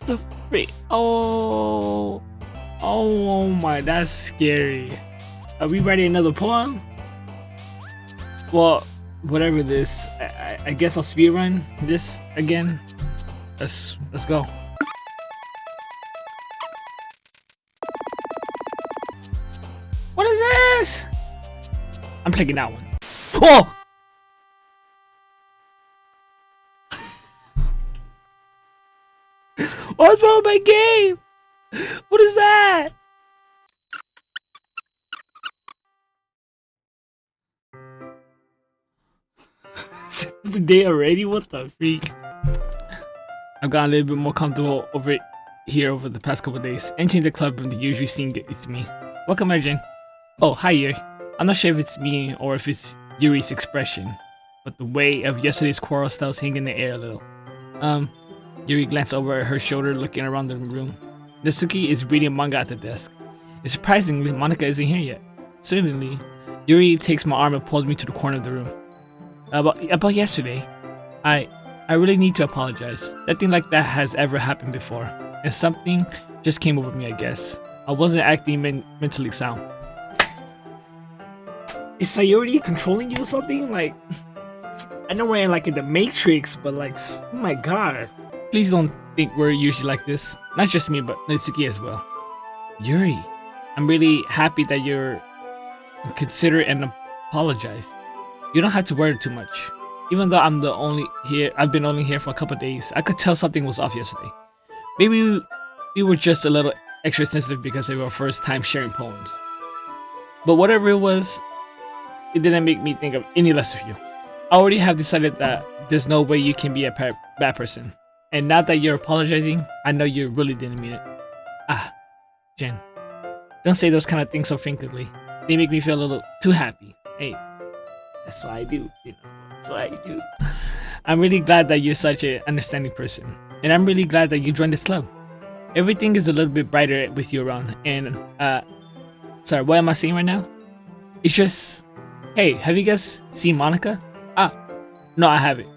The freak. Oh my, that's scary. Are we writing another poem? Well, whatever this, I guess I'll speedrun this again. Let's go. What is this? I'm taking that one. Oh! What's wrong with my game? What is that? The day already? What the freak? I've gotten a little bit more comfortable over the past couple days. Entering the club from the usual scene gets me. Welcome, Arjun. Oh, hi, Yuri. I'm not sure if it's me or if it's Yuri's expression, but the weight of yesterday's quarrel still hanging in the air a little. Yuri glanced over at her shoulder, looking around the room. Natsuki is reading manga at the desk. It's surprisingly, Monika isn't here yet. Suddenly, Yuri takes my arm and pulls me to the corner of the room. About yesterday, I really need to apologize. Nothing like that has ever happened before, and something just came over me, I guess. I wasn't acting mentally sound. Is Sayori controlling you or something? Like, I know we're in the Matrix, but like, oh my god. Please don't think we're usually like this. Not just me, but Natsuki as well. Yuri, I'm really happy that you're considerate and apologize. You don't have to worry too much. Even though I've been only here for a couple of days, I could tell something was off yesterday. Maybe we were just a little extra sensitive because it was our first time sharing poems. But whatever it was, it didn't make me think of any less of you. I already have decided that there's no way you can be a bad person. And now that you're apologizing, I know you really didn't mean it. Jen, don't say those kind of things so frankly. They make me feel a little too happy. Hey, that's what I do, That's what I do. I'm really glad that you're such an understanding person. And I'm really glad that you joined this club. Everything is a little bit brighter with you around. And, sorry, what am I saying right now? It's just, hey, have you guys seen Monika? No, I haven't.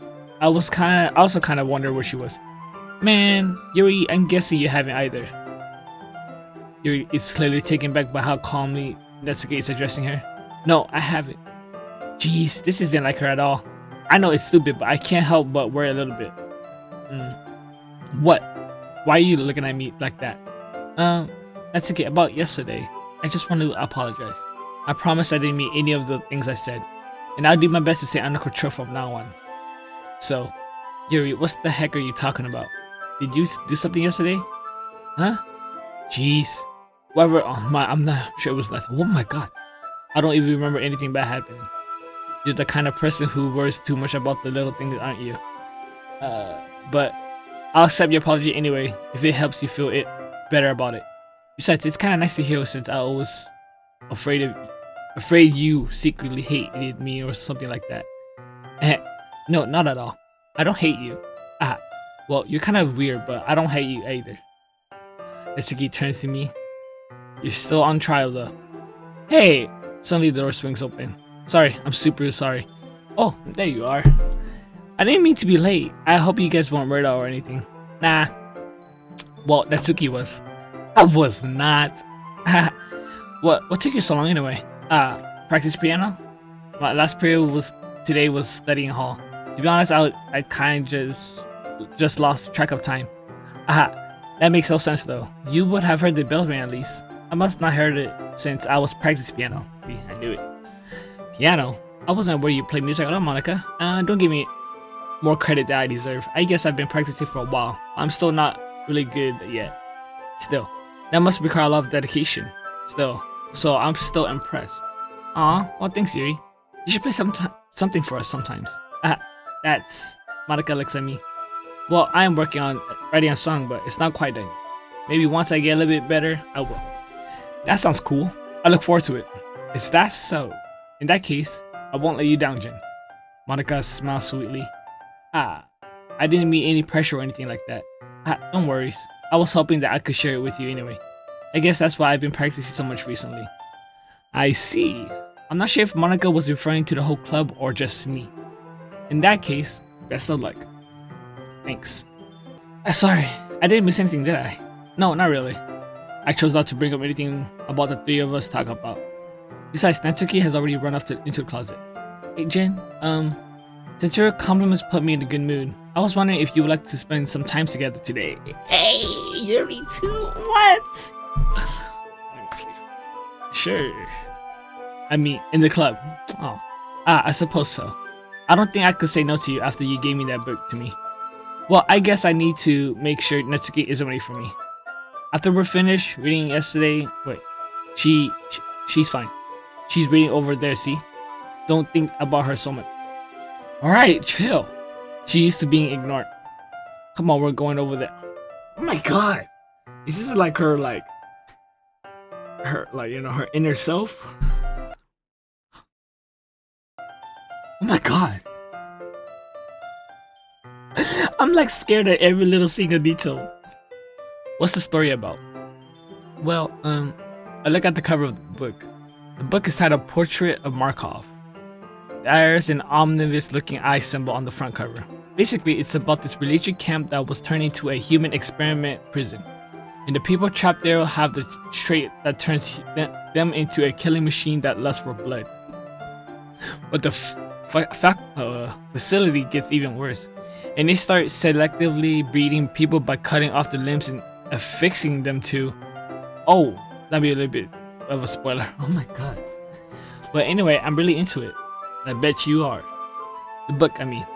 I also kind of wondered where she was. Man, Yuri, I'm guessing you haven't either. Yuri is clearly taken back by how calmly Natsuki is addressing her. No, I haven't. Jeez, this isn't like her at all. I know it's stupid, but I can't help but worry a little bit. What? Why are you looking at me like that? Natsuki, about yesterday, I just want to apologize. I promise I didn't mean any of the things I said. And I'll do my best to stay under control from now on. So, Yuri, what the heck are you talking about? Did you do something yesterday? Huh? Jeez. Whatever, I'm not sure it was like, oh my god. I don't even remember anything bad happening. You're the kind of person who worries too much about the little things, aren't you? But I'll accept your apology anyway, if it helps you feel better about it. Besides, it's kind of nice to hear since I was afraid you secretly hated me or something like that. No, not at all. I don't hate you. Well, you're kind of weird, but I don't hate you either. Natsuki turns to me. You're still on trial though. Hey! Suddenly the door swings open. Sorry, I'm super sorry. Oh, there you are. I didn't mean to be late. I hope you guys weren't worried or anything. Nah. Well, Natsuki was. I was not. What took you so long anyway? Practice piano? My last period today was studying hall. To be honest, I kind of just lost track of time. That makes no sense though. You would have heard the bell ring at least. I must not heard it since I was practicing piano. See, I knew it. Piano? I wasn't aware you played music at all, Monika. Don't give me more credit that I deserve. I guess I've been practicing for a while. I'm still not really good yet. Still, that must require a lot of dedication. Still, so I'm still impressed. Aw, well thanks Yuri. You should play something for us sometimes. That's... Monika looks at me. Well, I am working on writing a song, but it's not quite done. Maybe once I get a little bit better, I will. That sounds cool. I look forward to it. Is that so? In that case, I won't let you down, Jen. Monika smiles sweetly. I didn't mean any pressure or anything like that. Don't worry. I was hoping that I could share it with you anyway. I guess that's why I've been practicing so much recently. I see. I'm not sure if Monika was referring to the whole club or just me. In that case, best of luck. Thanks. Sorry, I didn't miss anything, did I? No, not really. I chose not to bring up anything about the three of us talk about. Besides, Natsuki has already run off into the closet. Hey, Jin, since your compliments put me in a good mood, I was wondering if you would like to spend some time together today. Hey, Yuri too? What? Sure. I mean, in the club. Oh. I suppose so. I don't think I could say no to you after you gave me that book to me. Well, I guess I need to make sure Natsuki isn't ready for me. After we're finished reading yesterday, she's fine. She's reading over there, see? Don't think about her so much. Alright, chill. She used to being ignored. Come on, we're going over there. Oh my god. Is this like her her inner self? Oh my god. I'm like scared at every little single detail. What's the story about? Well, I look at the cover of the book. The book is titled Portrait of Markov. There's an omnibus looking eye symbol on the front cover. Basically, it's about this religious camp that was turned into a human experiment prison. And the people trapped there have the trait that turns them into a killing machine that lusts for blood. But the facility gets even worse. And they start selectively breeding people by cutting off their limbs and affixing them to... Oh, that'd be a little bit of a spoiler. Oh my god. But anyway, I'm really into it. I bet you are. The book, I mean.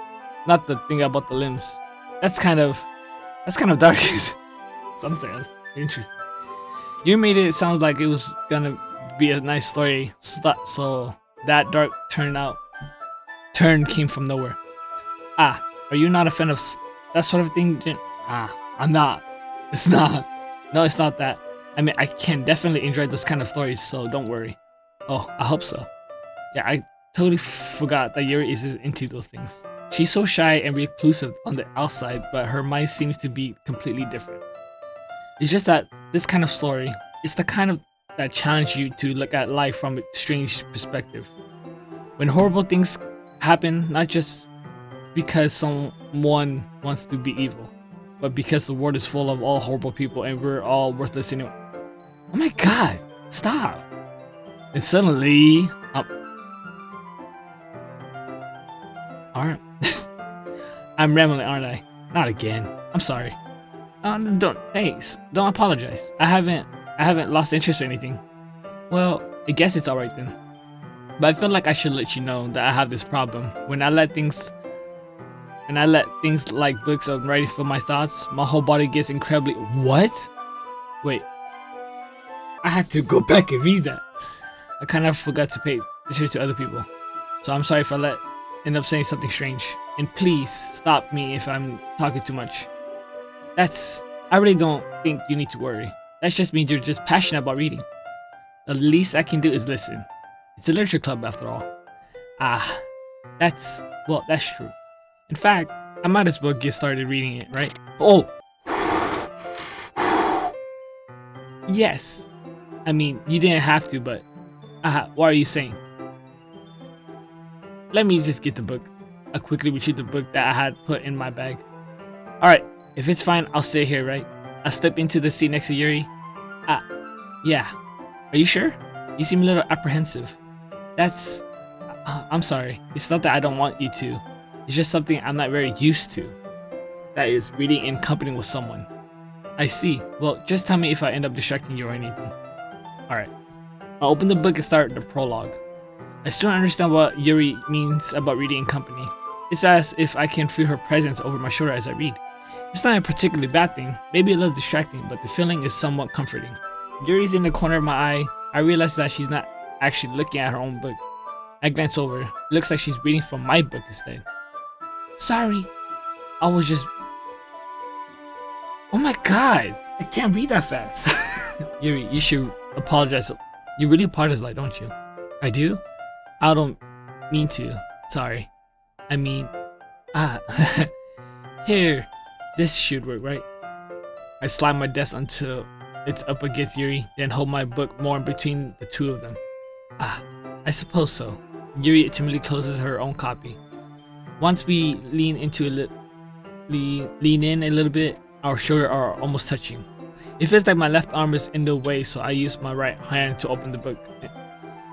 Not the thing about the limbs. That's kind of dark. Some say that's interesting. You made it sound like it was gonna be a nice story, so that dark turn came from nowhere. Are you not a fan of that sort of thing, Jin? I'm not. It's not. No, it's not that. I mean, I can definitely enjoy those kind of stories, so don't worry. Oh, I hope so. Yeah, I totally forgot that Yuri is into those things. She's so shy and reclusive on the outside, but her mind seems to be completely different. It's just that this kind of story is the kind of that challenge you to look at life from a strange perspective. When horrible things happen, not just because someone wants to be evil, but because the world is full of all horrible people and we're all worthless anyway. Oh my god, stop! And suddenly, alright. I'm rambling, aren't I? Not again. I'm sorry. Don't apologize. I haven't lost interest or anything. Well, I guess it's alright then. But I feel like I should let you know that I have this problem. When I let things like books or writing fill my thoughts, my whole body gets incredibly... What? Wait. I had to go back and read that. I kind of forgot to pay attention to other people. So I'm sorry if I end up saying something strange. And please stop me if I'm talking too much. I really don't think you need to worry. That just means you're just passionate about reading. The least I can do is listen. It's a literature club after all. That's true. In fact, I might as well get started reading it, right? Oh! Yes. I mean, you didn't have to, but... what are you saying? Let me just get the book. I quickly retrieved the book that I had put in my bag. Alright, if it's fine, I'll stay here, right? I step into the seat next to Yuri. Yeah. Are you sure? You seem a little apprehensive. I'm sorry. It's not that I don't want you to. It's just something I'm not very used to. That is, reading in company with someone. I see. Well, just tell me if I end up distracting you or anything. Alright. I'll open the book and start the prologue. I still don't understand what Yuri means about reading in company. It's as if I can feel her presence over my shoulder as I read. It's not a particularly bad thing, maybe a little distracting, but the feeling is somewhat comforting. Yuri's in the corner of my eye. I realize that she's not actually looking at her own book. I glance over. It looks like she's reading from my book instead. Sorry. I was just... Oh my god! I can't read that fast. Yuri, you should apologize. You really apologize, like, don't you? I do? I don't mean to. Sorry. I mean... Here. This should work, right? I slide my desk until it's up against Yuri, then hold my book more in between the two of them. I suppose so. Yuri timidly closes her own copy. Once we lean in a little bit, our shoulders are almost touching. It feels like my left arm is in the way, so I use my right hand to open the book.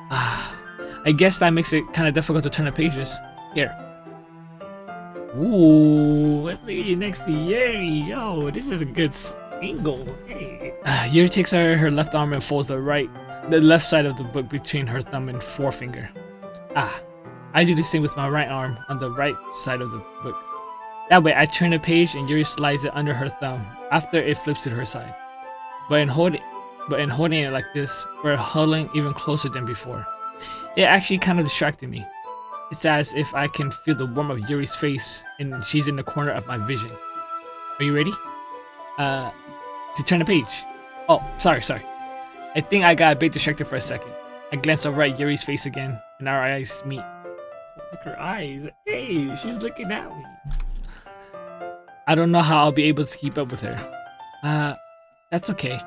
I guess that makes it kind of difficult to turn the pages. Here. Ooh, look at you next to Yuri. Yo, this is a good angle. Hey. Yuri takes her left arm and folds the left side of the book between her thumb and forefinger. I do the same with my right arm on the right side of the book. That way I turn the page and Yuri slides it under her thumb after it flips to her side. But in holding it like this, we're huddling even closer than before. It actually kind of distracted me. It's as if I can feel the warmth of Yuri's face and she's in the corner of my vision. Are you ready? To turn the page. Oh, sorry. I think I got a bit distracted for a second. I glance over at Yuri's face again and our eyes meet. Look at her eyes. Hey, she's looking at me. I don't know how I'll be able to keep up with her. That's okay.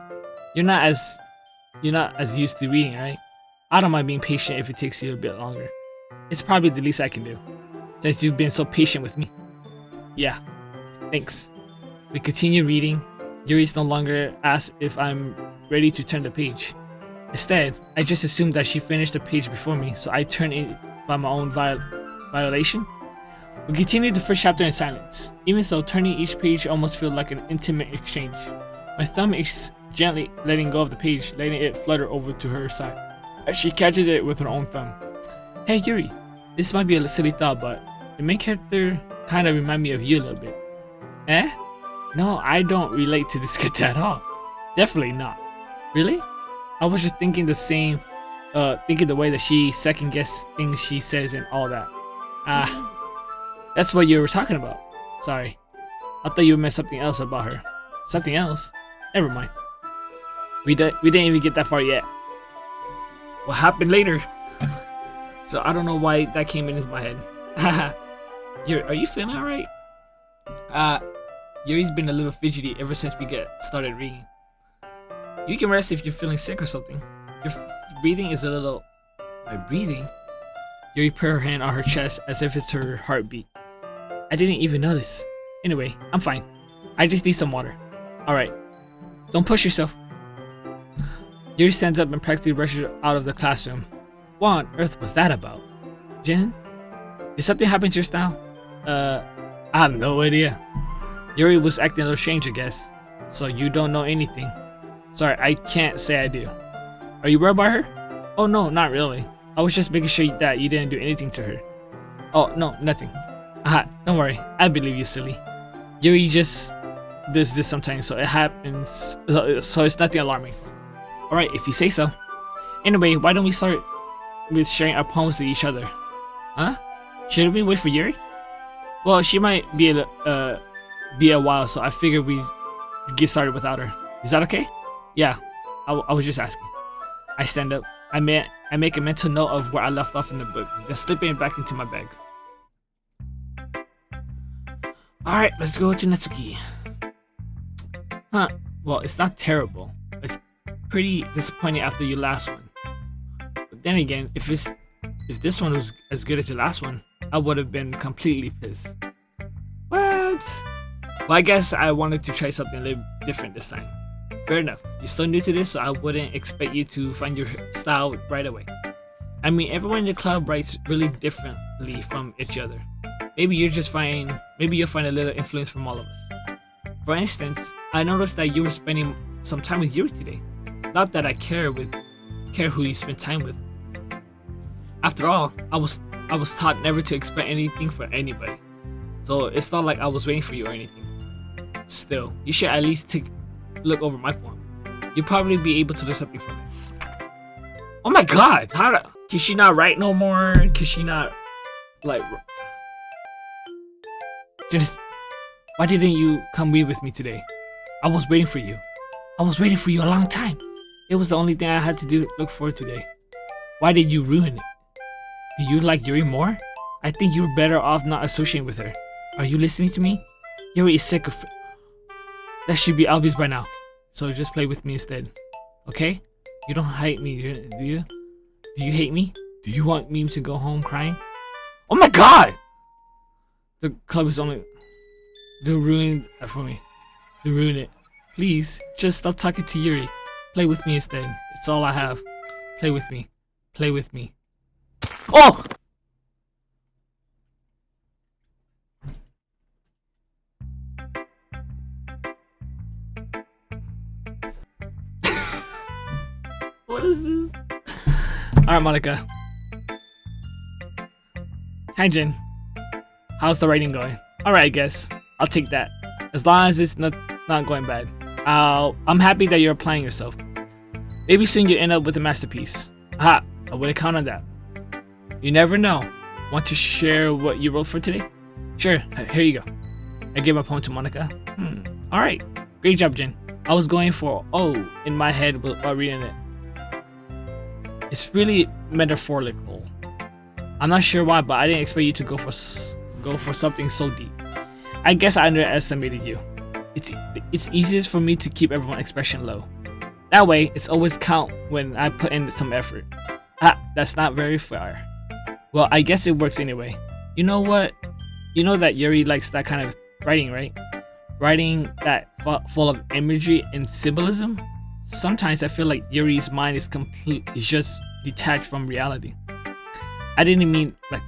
You're not as used to reading, right? I don't mind being patient if it takes you a bit longer. It's probably the least I can do, since you've been so patient with me. Yeah, thanks. We continue reading. Yuri's no longer asks if I'm ready to turn the page. Instead, I just assumed that she finished the page before me, so I turn it by my own violation. We continue the first chapter in silence. Even so, turning each page almost feels like an intimate exchange. My thumb is gently letting go of the page, letting it flutter over to her side, as she catches it with her own thumb. Hey Yuri, this might be a silly thought, but the main character kind of remind me of you a little bit. Eh? No, I don't relate to this kid at all. Definitely not. Really? I was just thinking the same, thinking the way that she second guess things she says and all that. That's what you were talking about. Sorry. I thought you meant something else about her. Something else? Never mind. We didn't even get that far yet. What happened later? So I don't know why that came into my head. Are you feeling alright? Yuri's been a little fidgety ever since we started reading. You can rest if you're feeling sick or something. Your breathing is a little... My breathing? Yuri put her hand on her chest as if it's her heartbeat. I didn't even notice. Anyway, I'm fine. I just need some water. Alright. Don't push yourself. Yuri stands up and practically rushes out of the classroom. What on earth was that about? Jen? Did something happen just now? I have no idea. Yuri was acting a little strange, I guess. So you don't know anything. Sorry, I can't say I do. Are you worried about her? Oh no, not really. I was just making sure that you didn't do anything to her. Oh, no, nothing. Don't worry. I believe you, silly. Yuri just does this sometimes, so it happens. So it's nothing alarming. Alright, if you say so. Anyway, why don't we start with sharing our poems to each other? Huh? Shouldn't we wait for Yuri? Well, she might be a while, so I figured we'd get started without her. Is that okay? Yeah, I was just asking. I stand up. I make a mental note of where I left off in the book, then slip it back into my bag. Alright, let's go to Natsuki. Huh, well, it's not terrible. It's pretty disappointing after your last one. But then again, if this one was as good as your last one, I would have been completely pissed. What? Well, I guess I wanted to try something a little different this time. Fair enough. You're still new to this, so I wouldn't expect you to find your style right away. I mean, everyone in the club writes really differently from each other. Maybe you'll find a little influence from all of us. For instance, I noticed that you were spending some time with Yuri today. Not that I care who you spend time with. After all, I was taught never to expect anything for anybody. So it's not like I was waiting for you or anything. Still, you should at least look over my poem. You'll probably be able to do something from it. Oh my god! Can she not write no more? Can she not, like... Just... Why didn't you come read with me today? I was waiting for you. I was waiting for you a long time. It was the only thing I had to look for today. Why did you ruin it? Do you like Yuri more? I think you're better off not associating with her. Are you listening to me? Yuri is sick of... That should be obvious by now. So just play with me instead. Okay? You don't hate me, do you? Do you hate me? Do you want me to go home crying? Oh my god! The club is only... They ruined that for me. to ruin it. Please, just stop talking to Yuri. Play with me instead. It's all I have. Play with me. Play with me. Oh! What is this? Alright, Monica. Hi, Jin. How's the writing going? Alright, I guess. I'll take that. As long as it's not going bad. I'm happy that you're applying yourself. Maybe soon you end up with a masterpiece. Aha! I wouldn't count on that. You never know. Want to share what you wrote for today? Sure, here you go. I gave my poem to Monica. Alright. Great job, Jin. I was going for oh in my head while reading it. It's really metaphorical. I'm not sure why, but I didn't expect you to go for something so deep. I guess I underestimated you. It's easiest for me to keep everyone's expression low. That way, it's always count when I put in some effort. That's not very fair. Well, I guess it works anyway. You know what? You know that Yuri likes that kind of writing, right? Writing that full of imagery and symbolism. Sometimes I feel like Yuri's mind is just detached from reality. I didn't mean like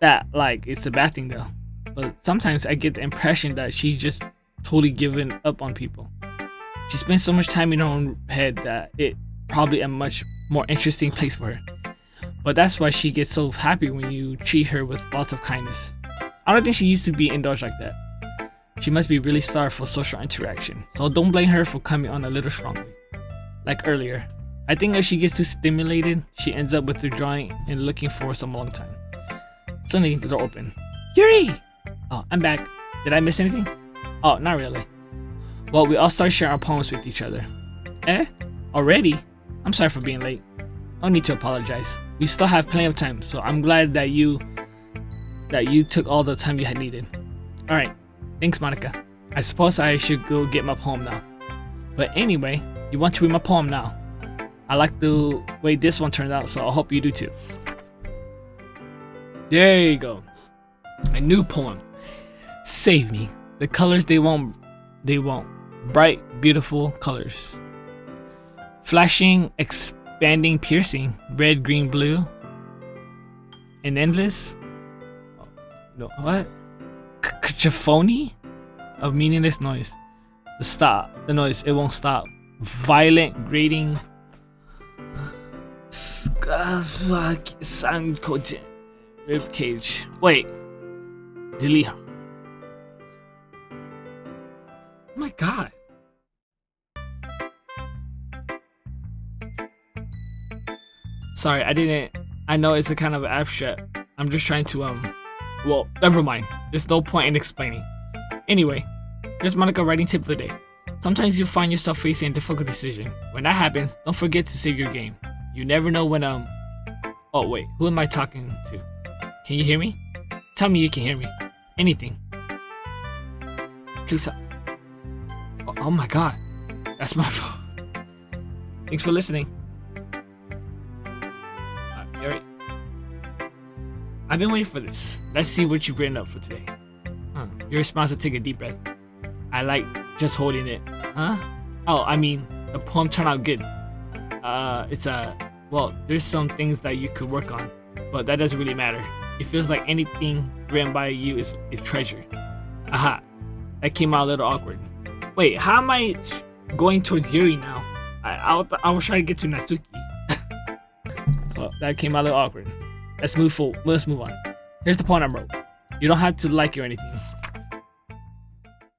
it's a bad thing though. But sometimes I get the impression that she just totally given up on people. She spends so much time in her own head that it probably a much more interesting place for her. But that's why she gets so happy when you treat her with lots of kindness. I don't think she used to be indulged like that. She must be really starved for social interaction, so don't blame her for coming on a little strongly. Like earlier, I think if she gets too stimulated, she ends up withdrawing and looking for some long time. Suddenly, the door opened. Yuri! Oh, I'm back. Did I miss anything? Oh, not really. Well, we all started sharing our poems with each other. Eh? Already? I'm sorry for being late. No need to apologize. We still have plenty of time, so I'm glad that you took all the time you had needed. Alright, thanks Monica. I suppose I should go get my poem now. But anyway, you want to read my poem now. I like the way this one turned out, so I hope you do too. There you go. A new poem. Save me. The colors they won't. Bright, beautiful colors. Flashing, expanding, piercing. Red, green, blue. And endless. No, what? Cacophony of meaningless noise. The noise, it won't stop. Violent, grating. Sound code. Rib cage. Wait. Delete. Oh my god. Sorry, I know it's a kind of abstract. I'm just trying to well, never mind. There's no point in explaining. Anyway, here's Monica writing tip of the day. Sometimes you'll find yourself facing a difficult decision. When that happens, don't forget to save your game. You never know when oh wait, who am I talking to? Can you hear me? Tell me you can hear me. Anything. Please. Oh my god. That's my fault. Thanks for listening. Yuri. I've been waiting for this. Let's see what you've written up for today. Your response to take a deep breath. I like just holding it. Huh? Oh, I mean, the poem turned out good. Well, there's some things that you could work on, but that doesn't really matter. It feels like anything written by you is a treasure. Aha. That came out a little awkward. Wait, how am I going towards Yuri now? I was trying to get to Natsuki. Oh, that came out a little awkward. Let's move forward. Let's move on. Here's the poem I wrote. You don't have to like it or anything.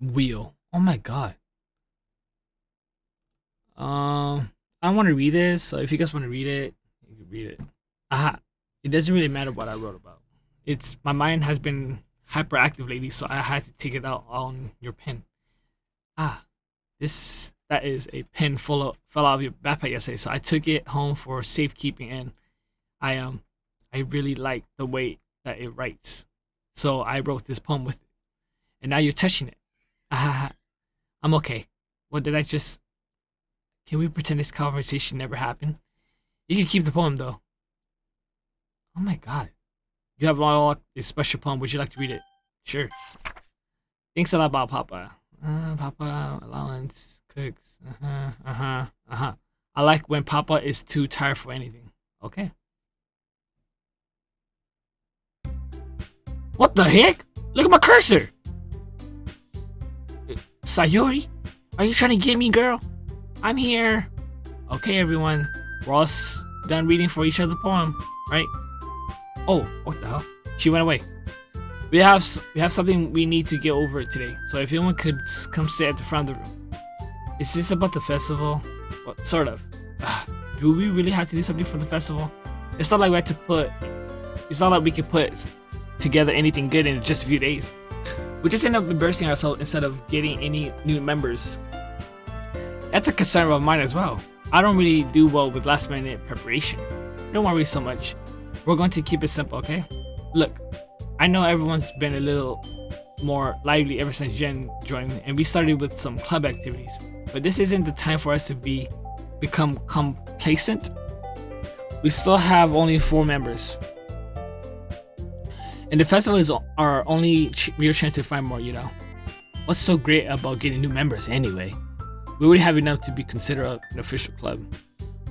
Wheel. Oh my god. I want to read this, so if you guys want to read it, you can read it. Aha. It doesn't really matter what I wrote about. My mind has been hyperactive lately, so I had to take it out on your pen. That is a pen fell out of your backpack yesterday, so I took it home for safekeeping, and I really like the way that it writes. So I wrote this poem with it. And now you're touching it. I'm okay. What did I just... Can we pretend this conversation never happened? You can keep the poem though. Oh my god. You have a special poem. Would you like to read it? Sure. Thanks a lot, Bob Papa. Papa allowance cooks. I like when Papa is too tired for anything. Okay. What the heck? Look at my cursor. Sayuri, are you trying to get me, girl? I'm here. Okay, everyone. We're all done reading for each other poem, right? Oh, what the hell? She went away. We have something we need to get over today. So if anyone could come sit at the front of the room. Is this about the festival? Well, sort of. Do we really have to do something for the festival? It's not like we had to put. It's not like we could put together anything good in just a few days. We just end up embarrassing ourselves instead of getting any new members. That's a concern of mine as well. I don't really do well with last minute preparation. Don't worry so much. We're going to keep it simple, okay? Look, I know everyone's been a little more lively ever since Jen joined, and we started with some club activities. But this isn't the time for us to become complacent. We still have only 4 members. And the festival is our only real chance to find more, you know. What's so great about getting new members anyway? We already have enough to be considered an official club.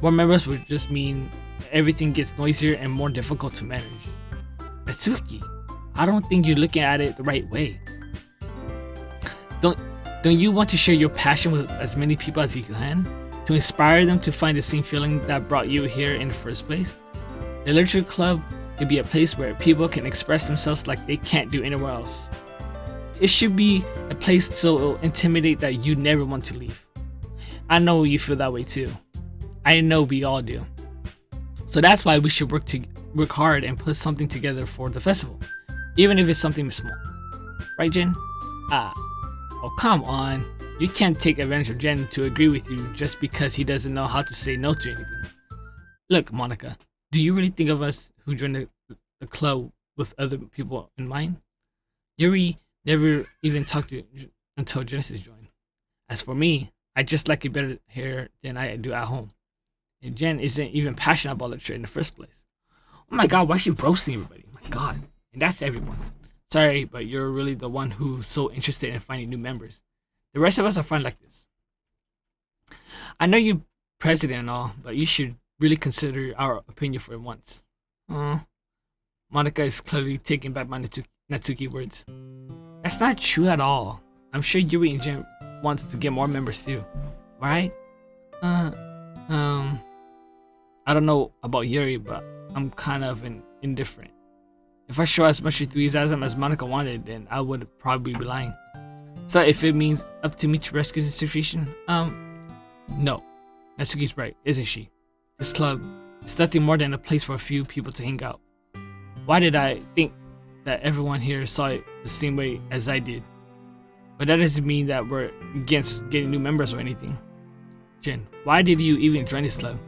More members would just mean everything gets noisier and more difficult to manage. Natsuki, I don't think you're looking at it the right way. Don't you want to share your passion with as many people as you can? To inspire them to find the same feeling that brought you here in the first place? The literature club could be a place where people can express themselves like they can't do anywhere else. It should be a place so it'll intimidate that you never want to leave. I know you feel that way too. I know we all do. So that's why we should work hard and put something together for the festival, even if it's something small. Right, Jen? Oh, come on. You can't take advantage of Jen to agree with you just because he doesn't know how to say no to anything. Look, Monica, do you really think of us who joined the club with other people in mind? Yuri never even talked to you until Genesis joined. As for me, I just like it better here than I do at home. And Jen isn't even passionate about literature in the first place. Oh my god, why is she roasting everybody? My god. And that's everyone. Sorry, but you're really the one who's so interested in finding new members. The rest of us are fine like this. I know you're president and all, but you should really consider our opinion for once. Monica is clearly taking back my Natsuki words. That's not true at all. I'm sure Yuri and Jen wants to get more members too. Right? I don't know about Yuri, but I'm kind of indifferent. If I show as much enthusiasm as Monica wanted, then I would probably be lying. So if it means up to me to rescue the situation, no. Natsuki's right, isn't she? This club is nothing more than a place for a few people to hang out. Why did I think that everyone here saw it the same way as I did? But that doesn't mean that we're against getting new members or anything. Jen, why did you even join this club?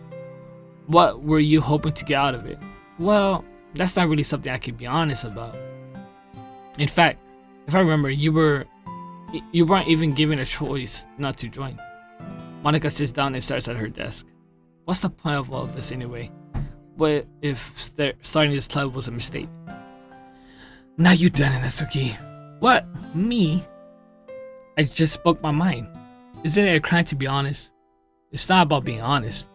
What were you hoping to get out of it? Well, that's not really something I can be honest about. In fact, if I remember, you weren't even given a choice not to join. Monica sits down and starts at her desk. What's the point of all this anyway? What if starting this club was a mistake? Now you done it, Natsuki. What? Me? I just spoke my mind. Isn't it a crime to be honest? It's not about being honest.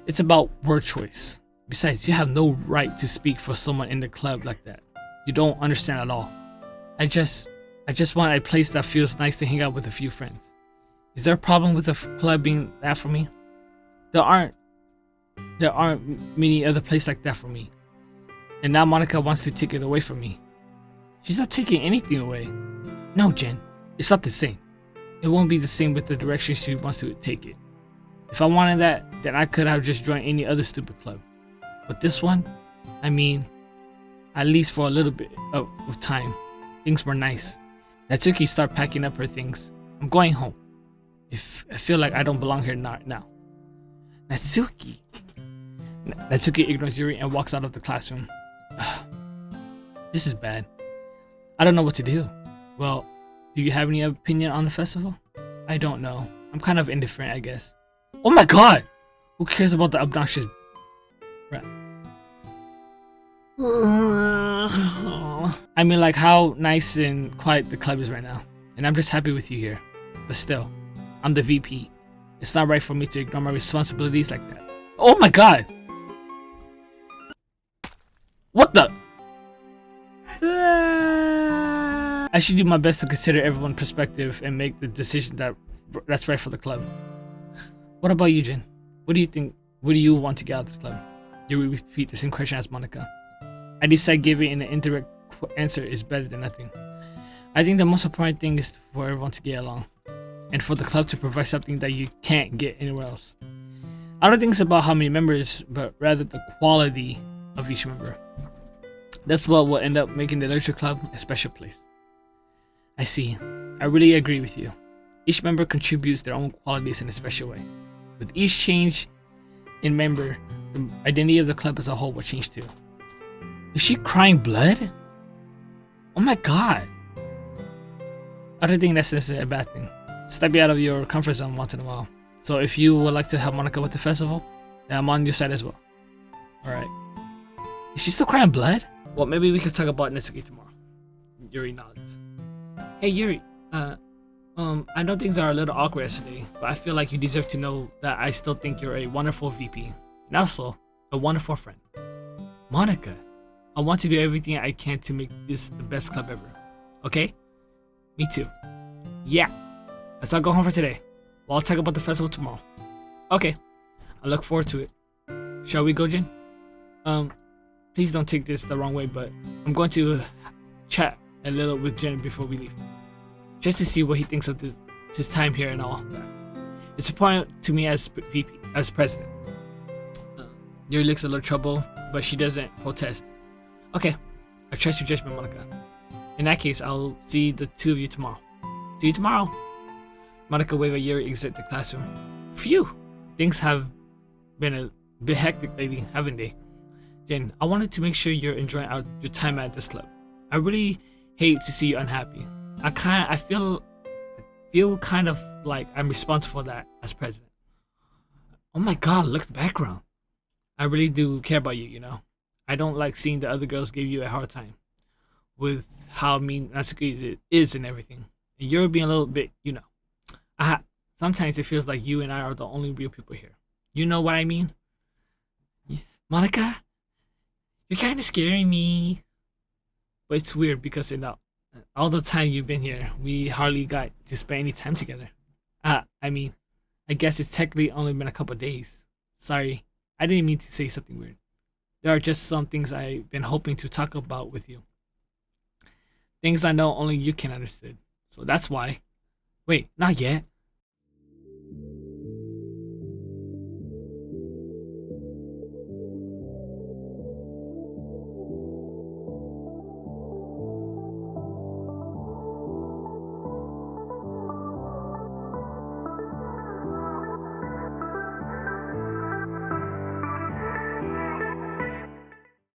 It's about word choice. Besides, you have no right to speak for someone in the club like that. You don't understand at all. I just want a place that feels nice to hang out with a few friends. Is there a problem with the club being that for me? There aren't many other places like that for me. And now Monica wants to take it away from me. She's not taking anything away. No, Jen, it's not the same. It won't be the same with the direction she wants to take it. If I wanted that, then I could have just joined any other stupid club. But this one, I mean, at least for a little bit of time, things were nice. Natsuki started packing up her things. I'm going home. If I feel like I don't belong here now. Natsuki ignores Yuri and walks out of the classroom. This is bad. I don't know what to do. Well, do you have any opinion on the festival? I don't know. I'm kind of indifferent, I guess. Oh my god! Who cares about the obnoxious rat? I mean, like how nice and quiet the club is right now. And I'm just happy with you here. but still, I'm the VP. It's not right for me to ignore my responsibilities like that. Oh my god! What the? I should do my best to consider everyone's perspective and make the decision that's right for the club. What about you, Jin? What do you think? What do you want to get out of this club? You repeat the same question as Monica. I decide giving an indirect answer is better than nothing. I think the most important thing is for everyone to get along, and for the club to provide something that you can't get anywhere else. I don't think it's about how many members, but rather the quality of each member. That's what will end up making the literature club a special place. I see. I really agree with you. Each member contributes their own qualities in a special way. With each change in member, the identity of the club as a whole will change too. Is she crying blood? Oh my god. I don't think that's necessarily a bad thing. Step you out of your comfort zone once in a while. So if you would like to help Monica with the festival, then I'm on your side as well. Alright. Is she still crying blood? Well, maybe we could talk about Netsuki tomorrow. Yuri nods. Hey Yuri, I know things are a little awkward yesterday, but I feel like you deserve to know that I still think you're a wonderful VP, and also a wonderful friend. Monica, I want to do everything I can to make this the best club ever. Okay? Me too. Yeah. Let's all go home for today. Well, I'll talk about the festival tomorrow. Okay. I look forward to it. Shall we go, Jin? Please don't take this the wrong way, but I'm going to chat a little with Jen before we leave, just to see what he thinks of his time here and all that. It's important to me as VP, as president. Yuri looks a little trouble, but she doesn't protest. Okay, I trust your judgment, Monica. In that case, I'll see the two of you tomorrow. See you tomorrow. Monica waved at Yuri exit the classroom. Phew! Things have been a bit hectic lately, haven't they? Jen, I wanted to make sure you're enjoying your time at this club. I really hate to see you unhappy. I feel kind of like I'm responsible for that as president. Oh my god, look at the background. I really do care about you, you know. I don't like seeing the other girls give you a hard time with how mean Natsuki is and everything. And you're being a little bit, you know. Sometimes it feels like you and I are the only real people here. You know what I mean? Monica, you're kind of scaring me. But it's weird because all the time you've been here, we hardly got to spend any time together. I mean, I guess it's technically only been a couple of days. Sorry, I didn't mean to say something weird. There are just some things I've been hoping to talk about with you. Things I know only you can understand. So that's why. Wait, not yet.